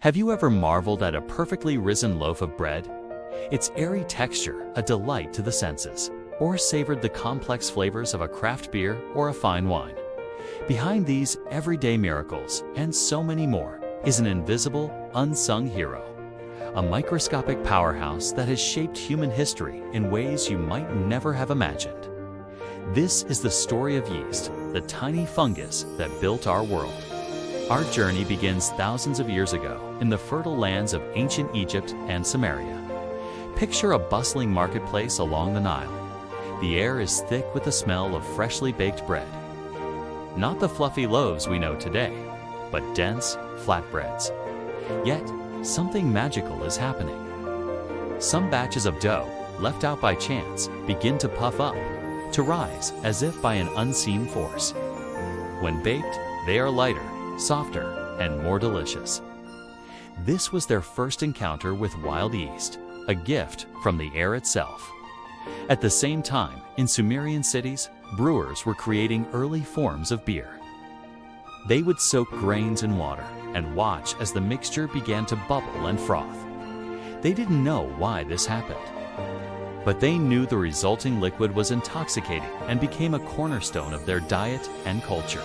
Have you ever marveled at a perfectly risen loaf of bread? Its airy texture, a delight to the senses, or savored the complex flavors of a craft beer or a fine wine? Behind these everyday miracles, and so many more, is an invisible, unsung hero. A microscopic powerhouse that has shaped human history in ways you might never have imagined. This is the story of yeast, the tiny fungus that built our world. Our journey begins thousands of years ago in the fertile lands of ancient Egypt and Samaria. Picture a bustling marketplace along the Nile. The air is thick with the smell of freshly baked bread. Not the fluffy loaves we know today, but dense, flatbreads. Yet, something magical is happening. Some batches of dough, left out by chance, begin to puff up, to rise as if by an unseen force. When baked, they are lighter, softer, and more delicious. This was their first encounter with wild yeast, a gift from the air itself. At the same time, in Sumerian cities, brewers were creating early forms of beer. They would soak grains in water and watch as the mixture began to bubble and froth. They didn't know why this happened, but they knew the resulting liquid was intoxicating and became a cornerstone of their diet and culture.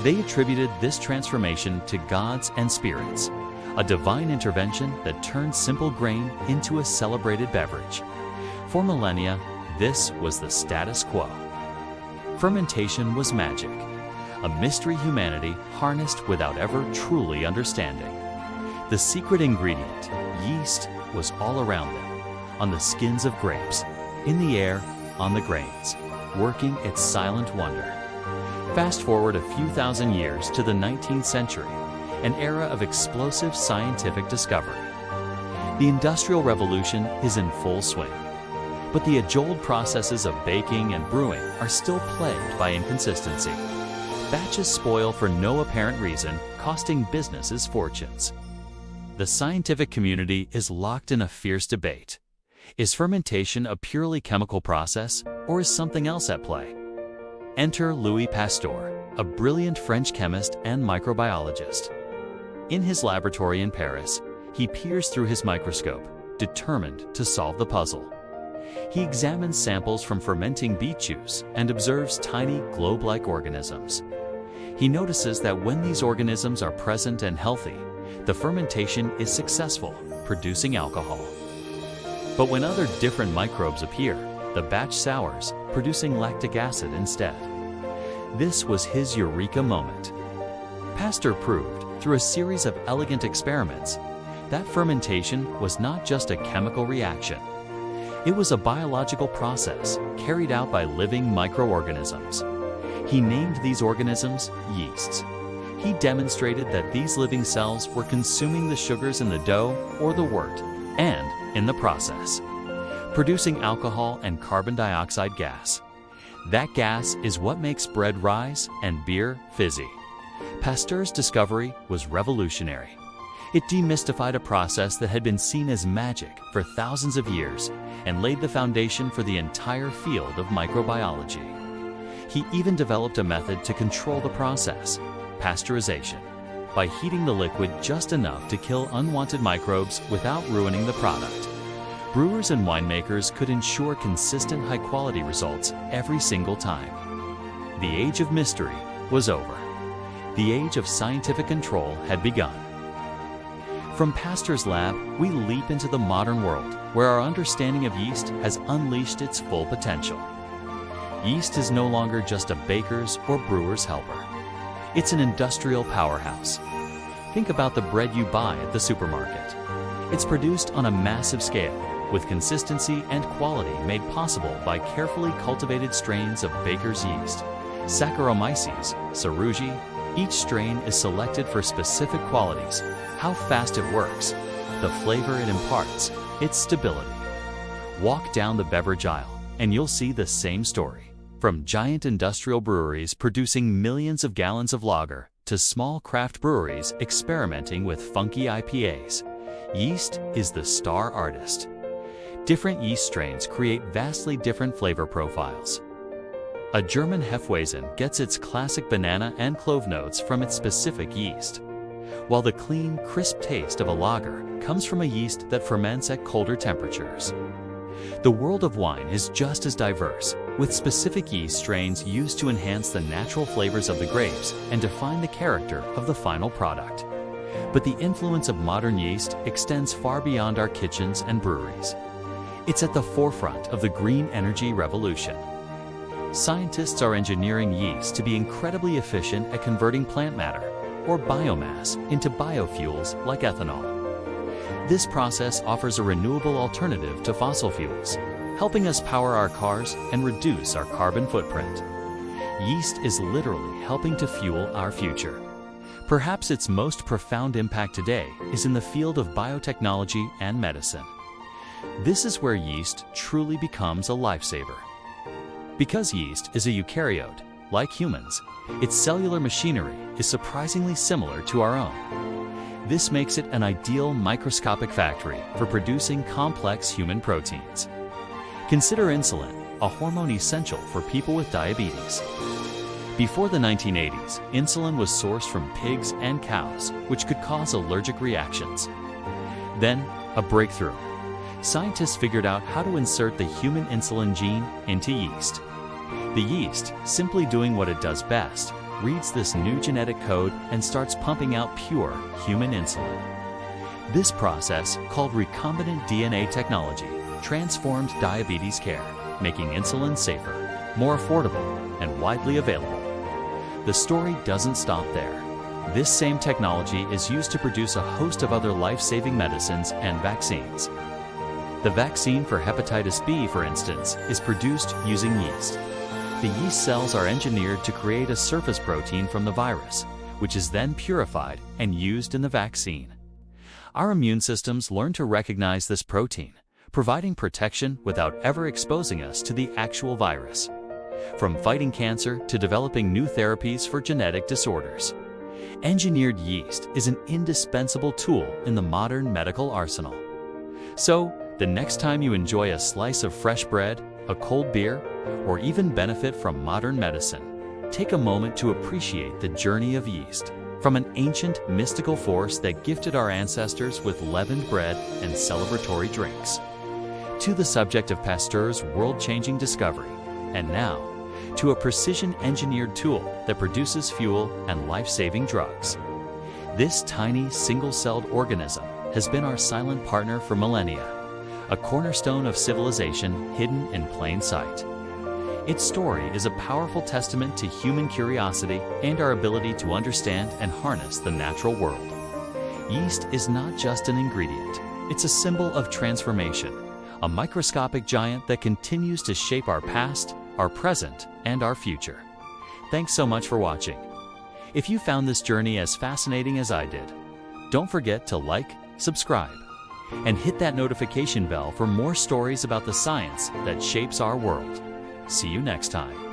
They attributed this transformation to gods and spirits, a divine intervention that turned simple grain into a celebrated beverage. For millennia, this was the status quo. Fermentation was magic, a mystery humanity harnessed without ever truly understanding. The secret ingredient, yeast, was all around them, on the skins of grapes, in the air, on the grains, working its silent wonder. Fast forward a few thousand years to the 19th century, an era of explosive scientific discovery. The Industrial Revolution is in full swing, but the age-old processes of baking and brewing are still plagued by inconsistency. Batches spoil for no apparent reason, costing businesses fortunes. The scientific community is locked in a fierce debate. Is fermentation a purely chemical process, or is something else at play? Enter Louis Pasteur, a brilliant French chemist and microbiologist. In his laboratory in Paris, he peers through his microscope, determined to solve the puzzle. He examines samples from fermenting beet juice and observes tiny globe-like organisms. He notices that when these organisms are present and healthy, the fermentation is successful, producing alcohol. But when other different microbes appear, the batch sours, producing lactic acid instead. This was his eureka moment. Pasteur proved, through a series of elegant experiments, that fermentation was not just a chemical reaction. It was a biological process carried out by living microorganisms. He named these organisms yeasts. He demonstrated that these living cells were consuming the sugars in the dough or the wort, and, in the process, producing alcohol and carbon dioxide gas. That gas is what makes bread rise and beer fizzy. Pasteur's discovery was revolutionary. It demystified a process that had been seen as magic for thousands of years and laid the foundation for the entire field of microbiology. He even developed a method to control the process, pasteurization, by heating the liquid just enough to kill unwanted microbes without ruining the product. Brewers and winemakers could ensure consistent high-quality results every single time. The age of mystery was over. The age of scientific control had begun. From Pasteur's lab, we leap into the modern world, where our understanding of yeast has unleashed its full potential. Yeast is no longer just a baker's or brewer's helper. It's an industrial powerhouse. Think about the bread you buy at the supermarket. It's produced on a massive scale, with consistency and quality made possible by carefully cultivated strains of baker's yeast. Saccharomyces, cerugii, each strain is selected for specific qualities, how fast it works, the flavor it imparts, its stability. Walk down the beverage aisle, and you'll see the same story. From giant industrial breweries producing millions of gallons of lager to small craft breweries experimenting with funky IPAs, yeast is the star artist. Different yeast strains create vastly different flavor profiles. A German Hefeweizen gets its classic banana and clove notes from its specific yeast, while the clean, crisp taste of a lager comes from a yeast that ferments at colder temperatures. The world of wine is just as diverse, with specific yeast strains used to enhance the natural flavors of the grapes and define the character of the final product. But the influence of modern yeast extends far beyond our kitchens and breweries. It's at the forefront of the green energy revolution. Scientists are engineering yeast to be incredibly efficient at converting plant matter, or biomass, into biofuels like ethanol. This process offers a renewable alternative to fossil fuels, helping us power our cars and reduce our carbon footprint. Yeast is literally helping to fuel our future. Perhaps its most profound impact today is in the field of biotechnology and medicine. This is where yeast truly becomes a lifesaver. Because yeast is a eukaryote, like humans, its cellular machinery is surprisingly similar to our own. This makes it an ideal microscopic factory for producing complex human proteins. Consider insulin, a hormone essential for people with diabetes. Before the 1980s, insulin was sourced from pigs and cows, which could cause allergic reactions. Then, a breakthrough. Scientists figured out how to insert the human insulin gene into yeast. The yeast, simply doing what it does best, reads this new genetic code and starts pumping out pure human insulin. This process, called recombinant DNA technology, transformed diabetes care, making insulin safer, more affordable, and widely available. The story doesn't stop there. This same technology is used to produce a host of other life-saving medicines and vaccines. The vaccine for hepatitis B, for instance, is produced using yeast. The yeast cells are engineered to create a surface protein from the virus, which is then purified and used in the vaccine. Our immune systems learn to recognize this protein, providing protection without ever exposing us to the actual virus. From fighting cancer to developing new therapies for genetic disorders, engineered yeast is an indispensable tool in the modern medical arsenal. So, the next time you enjoy a slice of fresh bread, a cold beer, or even benefit from modern medicine, take a moment to appreciate the journey of yeast, from an ancient, mystical force that gifted our ancestors with leavened bread and celebratory drinks, to the subject of Pasteur's world-changing discovery, and now, to a precision-engineered tool that produces fuel and life-saving drugs. This tiny, single-celled organism has been our silent partner for millennia, a cornerstone of civilization hidden in plain sight. Its story is a powerful testament to human curiosity and our ability to understand and harness the natural world. Yeast is not just an ingredient, it's a symbol of transformation, a microscopic giant that continues to shape our past, our present, and our future. Thanks so much for watching. If you found this journey as fascinating as I did, don't forget to like, subscribe, and hit that notification bell for more stories about the science that shapes our world. See you next time.